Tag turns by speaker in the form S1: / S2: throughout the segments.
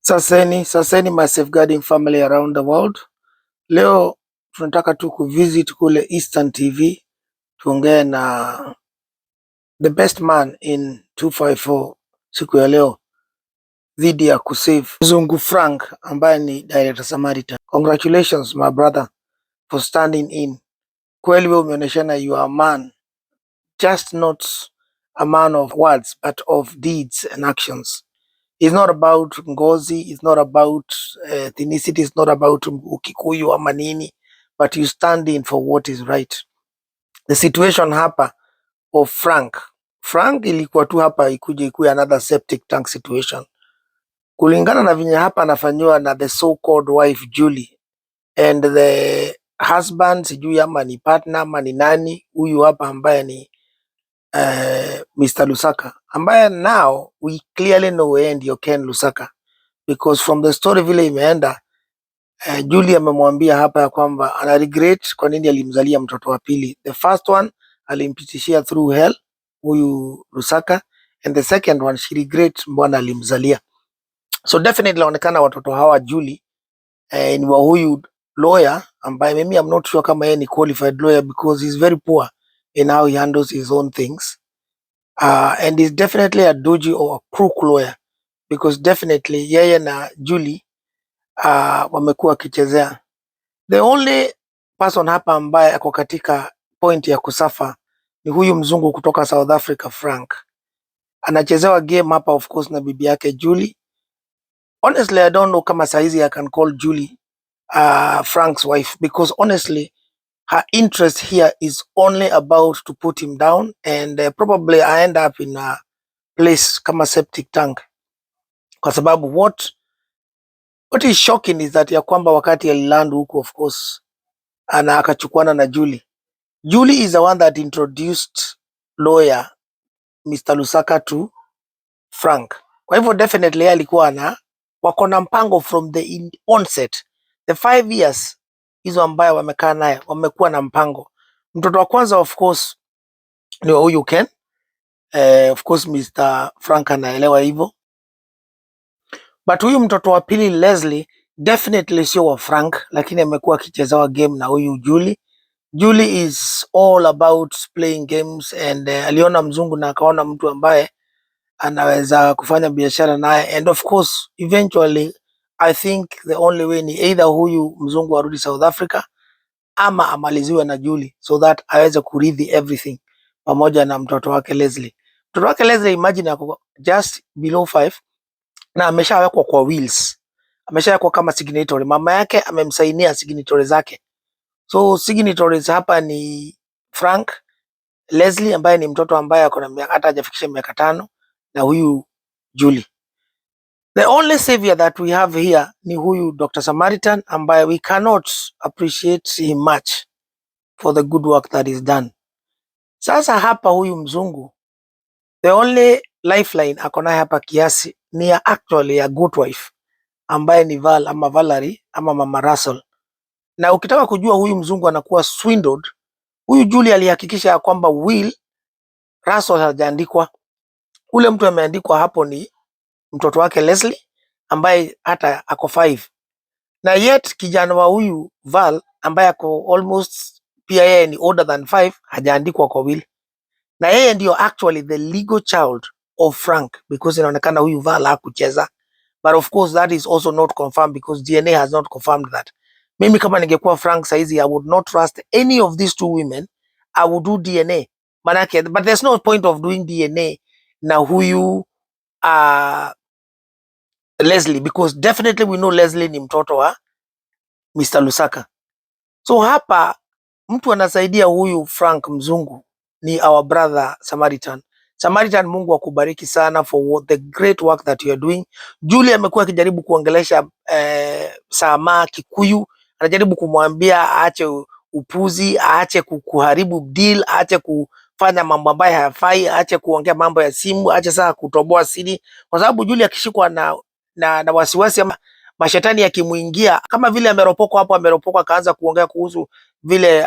S1: Saseni my safeguarding family around the world. Leo tunataka tu kuvisit kule Eastern TV tuongee na the best man in 254 siku ya leo dhidi ya kusave Mzungu Frank ambaye ni director Samaritan. Congratulations my brother for standing in. Kweli wewe umeonyeshana you are a man, just not a man of words but of deeds and actions. It's not about ngozi, it's not about ethnicity, it's not about ukikuyu ama nini, but you stand in for what is right. The situation hapa of Frank ilikuwa tu hapa ikuwe another septic tank situation. Kulingana na vinye hapa anafanywa na the so called wife Julie and the husband, sijui ama ni partner ama ni nani huyu hapa ambaye ni Mr Lusaka, ambaye now we clearly know yeye ndio Ken Lusaka, because from the story vile imeenda, Julie amemwambia hapa ya kwamba ana regret kwa nini alimzalia mtoto wa pili. The first one alimpitishia through hell huyu Lusaka, and the second one she regret mbona alimzalia. So definitely inaonekana watoto hawa Julie ni wa huyu lawyer ambaye mimi I'm not sure kama yeye ni qualified lawyer because he's very poor in how he handles his own things. And he's definitely a dodgy or a crook lawyer because definitely yeye na Julie wamekuwa kichezea. The only person hapa ambaye ako katika point ya kusafa ni huyu mzungu kutoka South Africa Frank. Anachezewa game hapa of course na bibi yake Julie. Honestly, I don't know kama saizi I can call Julie Frank's wife because honestly her interest here is only about to put him down and probably I end up in a place kama septic tank, kwa sababu what is shocking is that ya kwamba wakati aliland huko of course ana akachukuana na Julie. Julie is the one that introduced lawyer Mr Lusaka to Frank. Kwa hivyo definitely alikuwa wako na mpango from the onset. The 5 years hizo ambayo wamekaa naye wamekuwa na mpango. Mtoto wa kwanza of course ni huyu Ken. Of course Mr Frank anaelewa hivyo. But huyu mtoto wa pili Leslie definitely sio wa Frank, lakini amekuwa akichezewa game na huyu Julie. Julie is all about playing games and aliona mzungu na akaona mtu ambaye anaweza kufanya biashara naye, and of course eventually I think the only way ni either huyu mzungu arudi South Africa ama amaliziwe na Julie so that aweze kurithi everything pamoja na mtoto wake Leslie. Mtoto wake Leslie imagine ako just below 5 na ameshawekwa kwa wheels, ameshawekwa kama signatory. Mama yake amemsainia signatory zake. So signatories hapa ni Frank, Leslie ambaye ni mtoto ambaye ako na miaka hata hajafikisha miaka 5 na huyu Julie. The only savior that we have here ni huyu Dr. Samaritan ambaye we cannot appreciate him much for the good work that is done. Sasa hapa huyu mzungu, the only lifeline ako naye hapa kiasi ni ya actually ya good wife ambaye ni Val ama Valerie ama Mama Russell. Na ukitaka kujua huyu mzungu anakuwa swindled, huyu Julie alihakikisha ya kwamba will Russell hajaandikwa. Ule mtu ameandikwa hapo ni mtoto wake Leslie ambaye hata ako 5. Na yet kijana wa huyu Val ambaye ako almost pia yeye ni older than 5 hajaandikwa kwa will. Na yeye ndio actually the legal child of Frank because inaonekana huyu Val hakucheza. But of course that is also not confirmed because DNA has not confirmed that. Mimi kama ningekuwa Frank saizi I would not trust any of these 2 women. I would do DNA. Manake, but there's no point of doing DNA na huyu Leslie because definitely we know Leslie ni mtoto wa Mr Lusaka. So hapa mtu anasaidia huyu Frank mzungu ni our brother Samaritan. Samaritan, Mungu akubariki sana for the great work that you are doing. Julie amekuwa akijaribu kuongelesha Sama Kikuyu, anajaribu kumwambia aache upuzi, aache kuharibu deal, aache kufanya mambo ambayo hayafai, aache kuongea mambo ya simu, aache sasa kutoboa siri, kwa sababu Julie akishikwa na wasiwasi ama mashetani yakimuingia kama vile ameropoka hapo, ameropoka akaanza kuongea kuhusu vile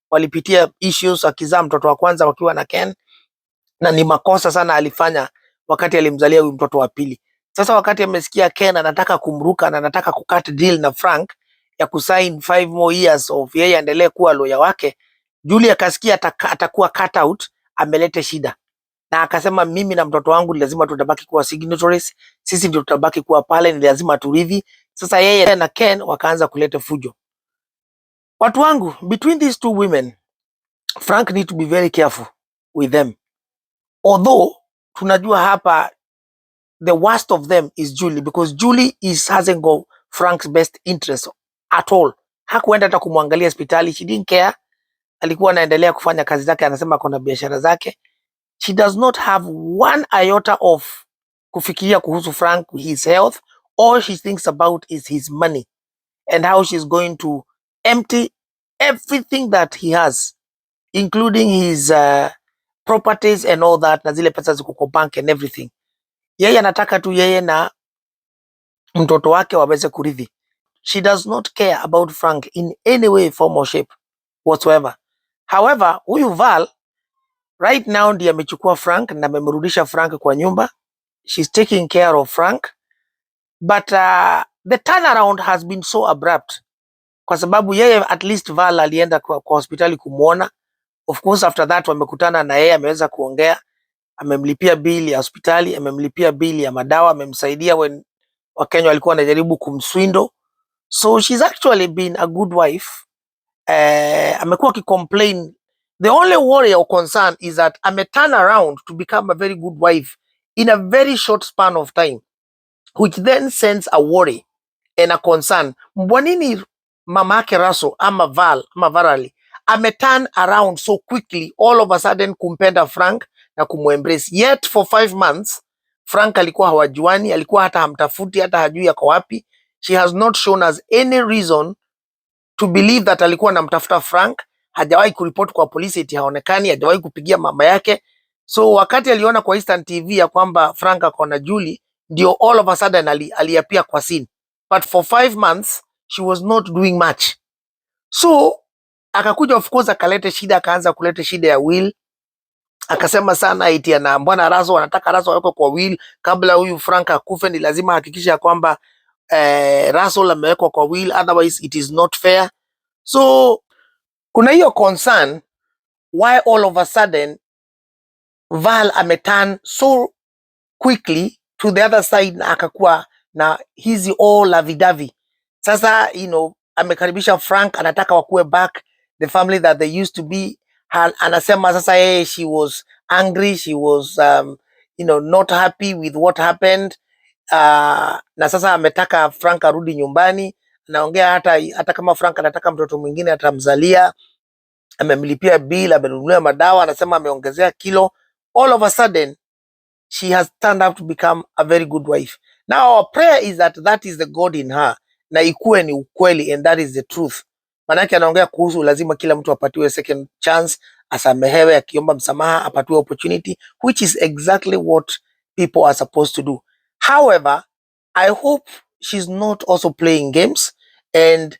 S1: walipitia issues akizaa mtoto wa kwanza wakiwa na Ken, na ni makosa sana alifanya wakati alimzalia huyu mtoto wa pili. Sasa wakati amesikia Ken anataka kumruka na anataka kukat deal na Frank ya kusign 5 more years of yeye endelee kuwa lawyer wake, Julie akasikia atakuwa cut out, amelete shida. Na akasema mimi na mtoto wangu lazima tutabaki kuwa signatories, sisi ndio tutabaki kuwa pale, ni lazima turidhi. Sasa yeye na Ken wakaanza kuleta fujo. Watu wangu, between these two women, Frank need to be very careful with them. Although tunajua hapa the worst of them is Julie, because Julie hasn't got Frank's best interest at all. Hakuenda hata kumwangalia hospitali, she didn't care. Alikuwa anaendelea kufanya kazi zake, anasema kuna biashara zake. She does not have one iota of kufikiria kuhusu Frank, his health. All she thinks about is his money and how she's going to empty everything that he has, including his properties and all that, na zile pesa ziko kwa bank and everything. Yeye anataka tu yeye na mtoto wake waweze kurithi. She does not care about Frank in any way, form or shape whatsoever. However, huyu Val right now ndiye amechukua Frank na amemrudisha Frank kwa nyumba. She's taking care of Frank, but the turnaround has been so abrupt, kwa sababu yeye at least Val alienda kwa hospitali kumuona. Of course after that wamekutana na yeye, ameweza kuongea, amemlipia bili ya hospitali, amemlipia bili ya madawa, amemsaidia when Wakenya walikuwa wanajaribu kumswindo. So she's actually been a good wife. Amekuwa akicomplain. The only worry or concern is that turn around to become a very good wife in a very short span of time, which then sends a worry and a concern. Mbwanini mama yake Raso ama Val ama Varali turn around so quickly all of a sudden kumpenda Frank na kumuembrace, yet for 5 months Frank alikuwa hawajuani, alikuwa hata hamtafuti, hata hajui yako wapi. She has not shown us any reason to believe that alikuwa anamtafuta Frank. Hajawahi kuripoti kwa polisi eti haonekani, hajawahi kupigia mama yake. So wakati aliona kwa Eastern TV ya kwamba Frank akona Julie, ndio all of a sudden aliapia kwa scene. But for 5 months she was not doing much. So akakuja of course akalete shida, akaanza kuleta shida ya will. Akasema sana eti ana mbona Raso anataka Raso awekwe kwa will kabla huyu Frank akufe, ni lazima hakikisha kwamba Raso amewekwa kwa will, otherwise it is not fair. So kuna hiyo concern why all of a sudden Val ameturn so quickly to the other side na akakuwa na hizi all lavidavi. Sasa amekaribisha Frank, anataka wakuwe back the family that they used to be. Anasema sasa yeye she was angry, she was not happy with what happened. Na sasa ametaka Frank arudi nyumbani. Naongea hata kama Frank anataka mtoto mwingine atamzalia. Amemlipia bill, amenunua madawa, anasema ameongezea kilo. All of a sudden she has turned out to become a very good wife. Now our prayer is that is the God in her, na ikuwe ni ukweli, and that is the truth. Manake anaongea kuhusu lazima kila mtu apatiwe second chance, asamehewe, akiomba msamaha apatiwe opportunity, which is exactly what people are supposed to do. However, I hope she's not also playing games, and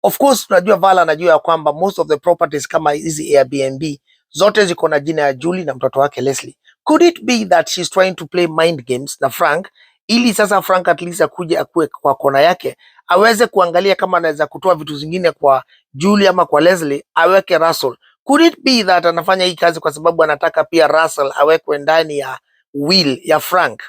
S1: of course tunajua Vala anajua ya kwamba most of the properties kama hizi Airbnb zote ziko na jina ya Julie na mtoto wake Leslie. Could it be that she's trying to play mind games na Frank, ili sasa Frank at least akuje akue kwa kona yake, aweze kuangalia kama anaweza kutoa vitu zingine kwa Julie ama kwa Leslie, aweke Russell. Could it be that anafanya hii kazi kwa sababu anataka pia Russell awekwe ndani ya will ya Frank,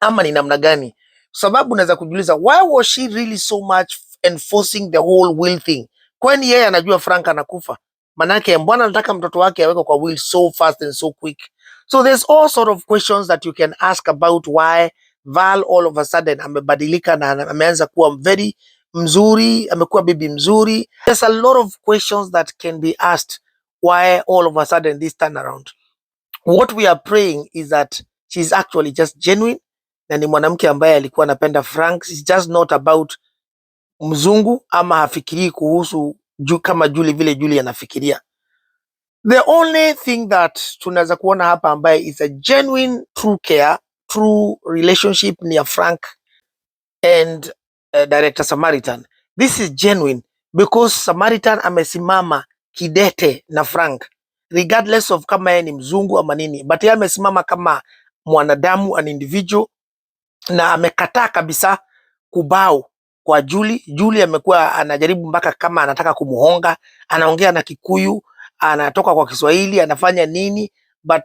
S1: ama ni namna gani? Sababu naweza kujiuliza, why was she really so much enforcing the whole will thing? Kwani yeye anajua Frank anakufa? Manake mbona anataka mtoto wake awekwe kwa will so fast and so quick? So there's all sort of questions that you can ask about why Val all of a sudden amebadilika na ameanza kuwa very mzuri, amekuwa bibi mzuri. There's a lot of questions that can be asked why all of a sudden this turnaround. What we are praying is that she's actually just genuine, na ni mwanamke ambaye alikuwa anapenda Frank. It's just not about mzungu ama hafikirii kuhusu kama Julie vile Julie anafikiria. The only thing that tunaweza kuona hapa ambaye is a genuine true care, true relationship ni ya Frank and director Samaritan. This is genuine because Samaritan amesimama kidete na Frank regardless of kama yeye ni mzungu ama nini, but yeye amesimama kama mwanadamu, an individual, na amekataa kabisa kubao kwa Julie. Julie amekuwa anajaribu mpaka kama anataka kumuhonga, anaongea na Kikuyu, anatoka kwa Kiswahili, anafanya nini, but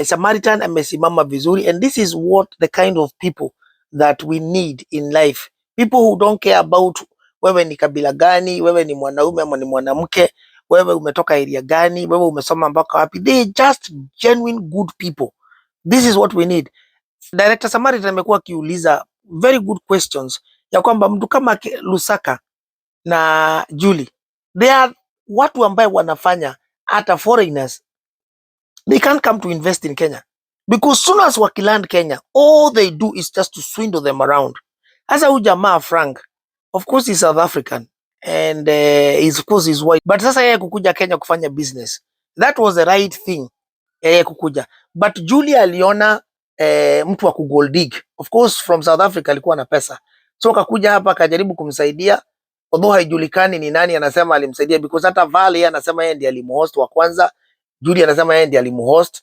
S1: Samaritan amesimama vizuri, and this is what the kind of people that we need in life, people who don't care about wewe ni kabila gani, wewe ni mwanaume ama ni mwanamke, wewe umetoka area gani, wewe umesoma mpaka wapi. They just genuine good people. This is what we need. Director Samaritan amekuwa akiuliza very good questions ya kwamba mtu kama Lusaka na Julie, they are watu ambaye wanafanya hata foreigners they can't come to invest in Kenya, because soon as wakiland Kenya all they do is just to swindle them around. Hasa huyu jamaa Frank, of course he's South African and of course he's white, but sasa yeye kukuja Kenya kufanya business, that was the right thing yeye kukuja, but Julie aliona mtu wa kugold dig, of course from South Africa alikuwa na pesa, so kakuja hapa akajaribu kumsaidia, although haijulikani ni nani anasema alimsaidia, because hata Valley anasema yeye ndiye alimhost wa kwanza, Julie anasema yeye ndiye alimhost,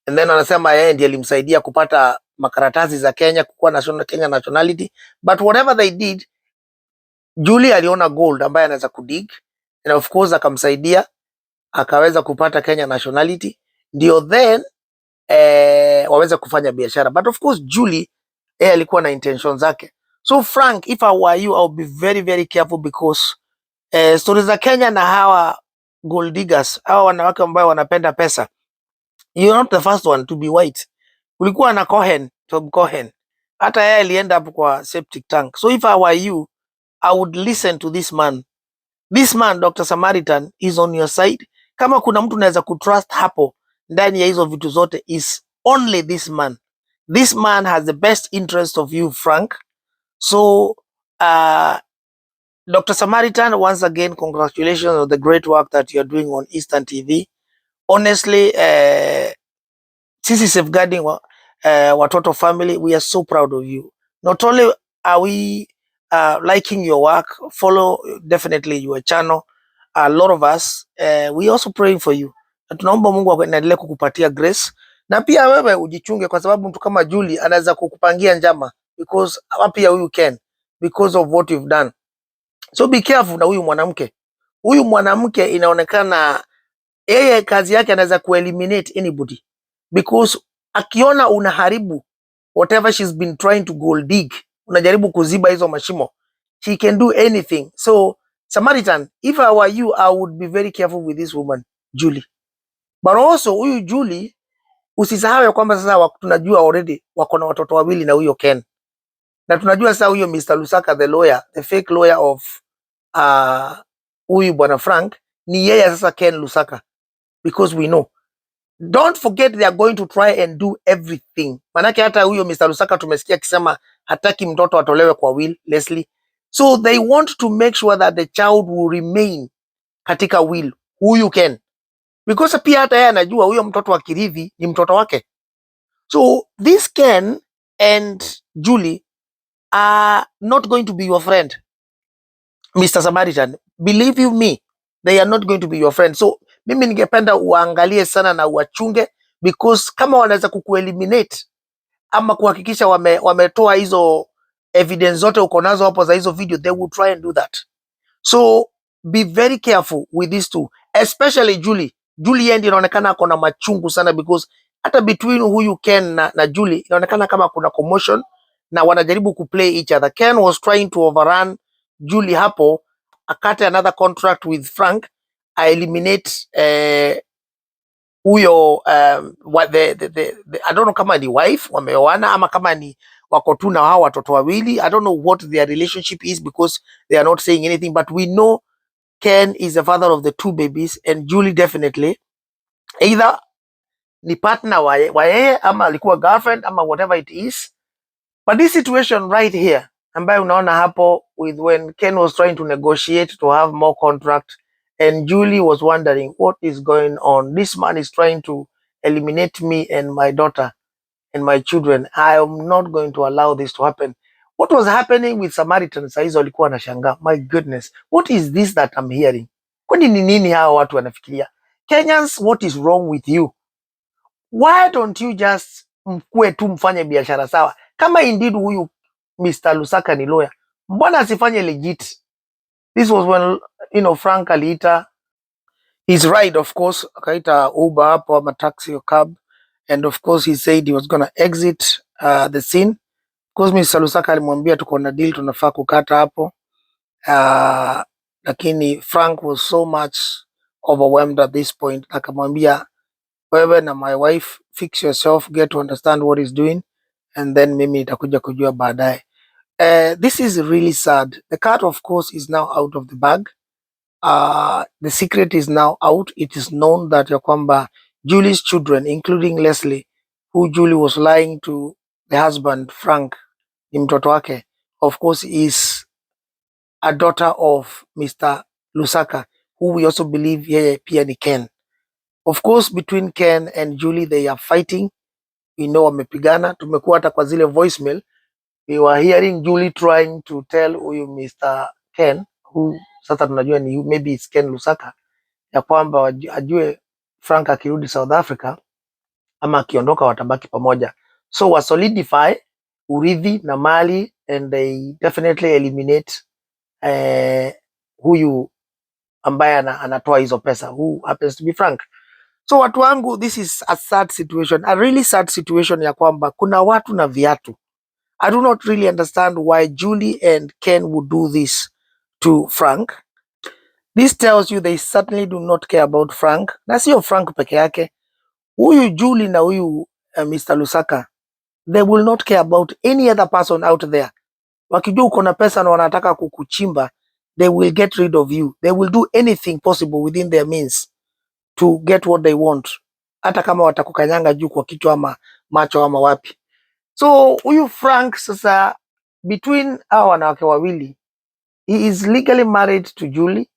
S1: and then anasema yeye ndiye alimsaidia kupata makaratasi za Kenya, kukuwa national Kenya nationality, but whatever they did, Julie aliona gold ambaye anaweza kudig, and of course akamsaidia akaweza kupata Kenya nationality, ndio then waweze kufanya biashara, but of course Julie alikuwa na intention zake. So Frank, if I were you, I'll be very very careful, because stories za Kenya na hawa gold diggers, hawa wanawake ambao wanapenda pesa, you're not the first one to be white. Kulikuwa na Cohen, Tom Cohen, hata yeye alienda hapo kwa septic tank. So if I were you, I would listen to this man. This man Dr. Samaritan is on your side. Kama kuna mtu naweza kutrust hapo ndani ya hizo vitu zote is only this man. This man has the best interest of you, Frank. So Dr. Samaritan, once again, congratulations on the great work that you're doing on Eastern TV. Honestly, sisi Safeguarding Watoto family, we are so proud of you. Not only are we liking your work, follow definitely your channel. A lot of us we also praying for you. Na tunaomba Mungu aendelee kukupatia grace, na pia wewe ujichunge, kwa sababu mtu kama Julie anaweza kukupangia njama, because pia huyu can, because of what you've done. So be careful na huyu mwanamke. Huyu mwanamke inaonekana yeye kazi yake anaweza kueliminate anybody, because akiona unaharibu whatever she's been trying to gold dig, unajaribu kuziba hizo mashimo, she can do anything. So Samaritan, if I were you, I would be very careful with this woman Julie. But also huyu Julie usisahau ya kwamba sasa tunajua already wako na watoto wawili na huyo Ken, na tunajua sasa huyo Mr Lusaka, the lawyer, the fake lawyer of huyu bwana Frank, ni yeye sasa Ken Lusaka, because we know. Don't forget they are going to try and do everything. Manake hata huyo Mr Lusaka tumesikia akisema hataki mtoto atolewe kwa will, Leslie. So they want to make sure that the child will remain katika will huyu Ken, because pia hata yeye anajua huyo mtoto wa Kirithi ni mtoto wake. So this Ken and Julie are not going to be your friend, Mr Samaritan. Believe you me, they are not going to be your friend. So mimi ningependa uangalie sana na uachunge, because kama wanaweza kukueliminate ama kuhakikisha wametoa hizo evidence zote uko nazo hapo za hizo video, they will try and do that. So be very careful with these two, especially Julie. Julie ndio inaonekana ako na machungu sana, because hata between huyu Ken na Julie inaonekana kama kuna commotion na wanajaribu kuplay each other. Ken was trying to overrun Julie hapo, akate another contract with Frank, I eliminate huyo I don't know kama ni wife wameoana ama kama ni wako tu na hao watoto wawili. I don't know what their relationship is, because they are not saying anything, but we know Ken is the father of the two babies, and Julie definitely either ni partner wa yeye ama alikuwa girlfriend ama whatever it is. But this situation right here ambayo unaona hapo, with when Ken was trying to negotiate to have more contract, and Julie was wondering what is going on. This man is trying to eliminate me and my daughter and my children. I am not going to allow this to happen. What was happening with Samaritan? Saizi walikuwa wanashangaa, my goodness, what is this that I'm hearing? Kwani ni nini hawa watu wanafikiria? Kenyans, what is wrong with you? Why don't you just mkue tu mfanye biashara sawa? kama indeed huyu Mr Lusaka ni lawyer, mbona asifanye legit? This was when Frank aliita his ride, of course akaita Uber hapo ama taxi or cab, and of course he said he was gonna exit the scene. Of course Mr Lusaka alimwambia tuko na deal tunafaa kukata hapo, lakini Frank was so much overwhelmed at this point, akamwambia wewe na my wife fix yourself, get to understand what he's doing, and then mimi nitakuja kujua baadaye. This is really sad. The cat of course is now out of the bag. The secret is now out. It is known that ya kwamba Julie's children including Leslie, who Julie was lying to the husband Frank, ni mtoto wake, of course is a daughter of Mr Lusaka, who we also believe yeye pia ni Ken. Of course between Ken and Julie they are fighting. We know wamepigana. Tumekuwa hata kwa zile voicemail, we were hearing Julie trying to tell huyu Mr Ken, who sasa tunajua ni maybe it's Ken Lusaka, ya kwamba ajue Frank akirudi South Africa ama akiondoka watabaki pamoja, so wa solidify urithi na mali, and they definitely eliminate huyu ambaye anatoa hizo pesa, who happens to be Frank. So watu wangu, this is a sad situation, a really sad situation, ya kwamba kuna watu na viatu. I do not really understand why Julie and Ken would do this to Frank. This tells you they certainly do not care about Frank. Na sio Frank peke yake, huyu Julie na huyu Mr Lusaka, they will not care about any other person out there. Wakijua uko na pesa na wanataka kukuchimba, they will get rid of you. They will do anything possible within their means to get what they want, hata kama watakukanyanga juu kwa kichwa ama macho ama wapi. So huyu Frank sasa, between hawa wanawake wawili, he is legally married to Julie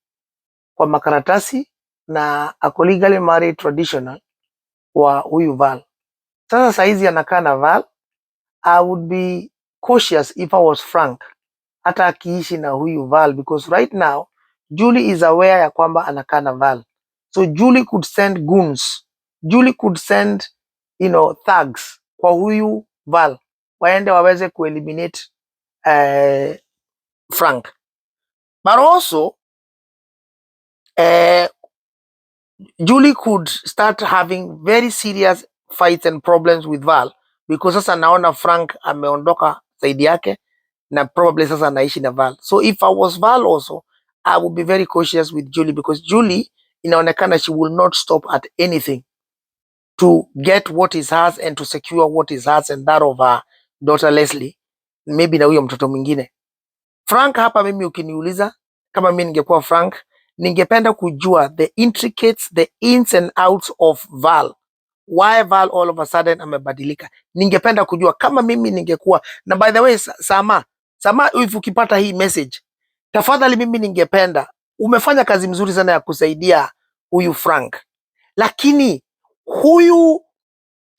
S1: kwa makaratasi na ako legally married traditional wa huyu Val. Sasa saizi anakaa na Val. I would be cautious if I was Frank, hata akiishi na huyu Val, because right now Julie is aware ya kwamba anakaa na Val. So Julie could send goons. Julie could send thugs kwa huyu Val, waende waweze kueliminate Frank. But also Julie could start having very serious fights and problems with Val, because sasa naona Frank ameondoka zaidi yake na probably sasa anaishi na Val. So if I was Val also, I would be very cautious with Julie, because Julie inaonekana she will not stop at anything to get what is hers and to secure what is hers and that of her daughter Leslie, maybe na huyo mtoto mwingine. Frank hapa, mimi ukiniuliza kama mimi ningekuwa Frank, ningependa kujua the intricates, the ins and outs of Val. Why Val all of a sudden amebadilika? Ningependa kujua kama mimi ningekuwa. Na by the way, Sama, if ukipata hii message, tafadhali mimi ningependa, umefanya kazi mzuri sana ya kusaidia huyu Frank, lakini huyu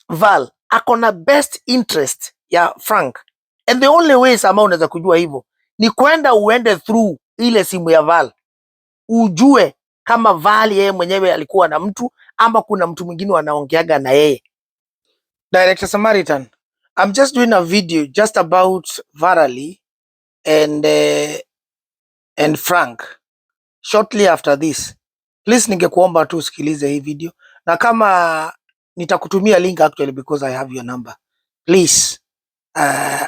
S1: Val akona best interest ya Frank, and the only way Sama unaweza kujua hivyo ni kwenda uende through ile simu ya Val, ujue kama Val yeye mwenyewe alikuwa na mtu ama kuna mtu mwingine wanaongeaga na yeye. Director Samaritan, I'm just doing a video just about Varali and Frank. Shortly after this, please ningekuomba tu usikilize hii video, na kama nitakutumia link actually because I have your number. Please,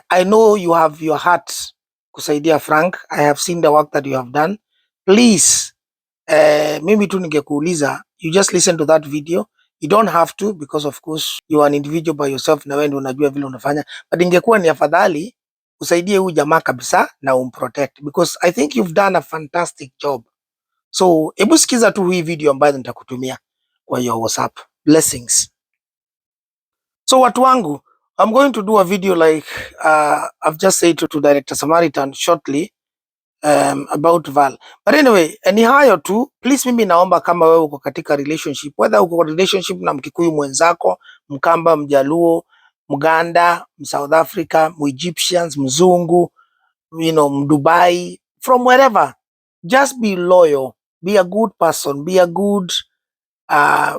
S1: I know you have your heart kusaidia Frank. I have seen the work that you have done. Please, mimi tu ningekuuliza, you just listen to that video. You don't have to, because of course you are an individual by yourself na wewe ndio unajua vile unafanya, but ingekuwa ni afadhali usaidie huyu jamaa kabisa na umprotect, because I think you've done a fantastic job. So hebu sikiza tu hii video ambayo nitakutumia kwa your WhatsApp. Blessings. So watu wangu, I'm going to do a video like I've just said to Director Samaritan shortly about Val. But anyway, ni hayo tu. Please, mimi naomba kama wewe uko katika relationship, whether uko relationship na Mkikuyu mwenzako, Mkamba, Mjaluo, Mganda, South Africa, Egyptians, Mzungu, Mdubai, from wherever, just be loyal, be a good person, be a good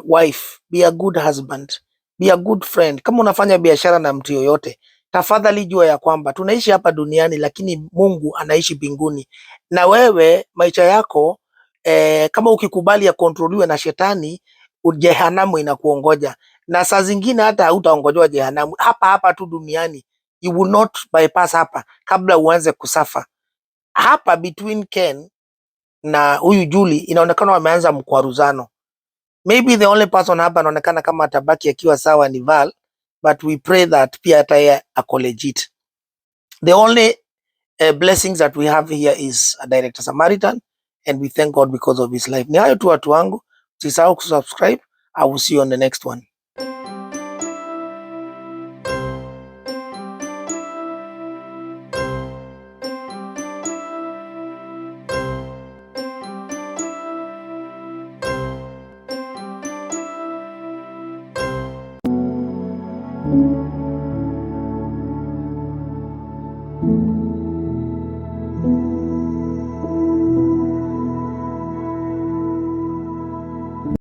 S1: wife, be a good husband, be a good friend. Kama unafanya biashara na mtu yoyote, tafadhali jua ya kwamba tunaishi hapa duniani, lakini Mungu anaishi mbinguni. Na wewe maisha yako kama ukikubali ya kontroliwe na shetani, jehanamu inakuongoja, na saa zingine hata hautaongojewa jehanamu, hapa hapa tu duniani. You will not bypass hapa kabla uanze kusafa hapa. Between Ken na huyu Julie inaonekana wameanza mkwaruzano. Maybe the only person hapa anaonekana kama atabaki akiwa sawa ni Val, but we pray that pia hata yeye ako legit. The only blessings that we have here is a director Samaritan, and we thank God because of his life. Ni hayo tu watu wangu, usisahau kusubscribe. I will see you on the next one.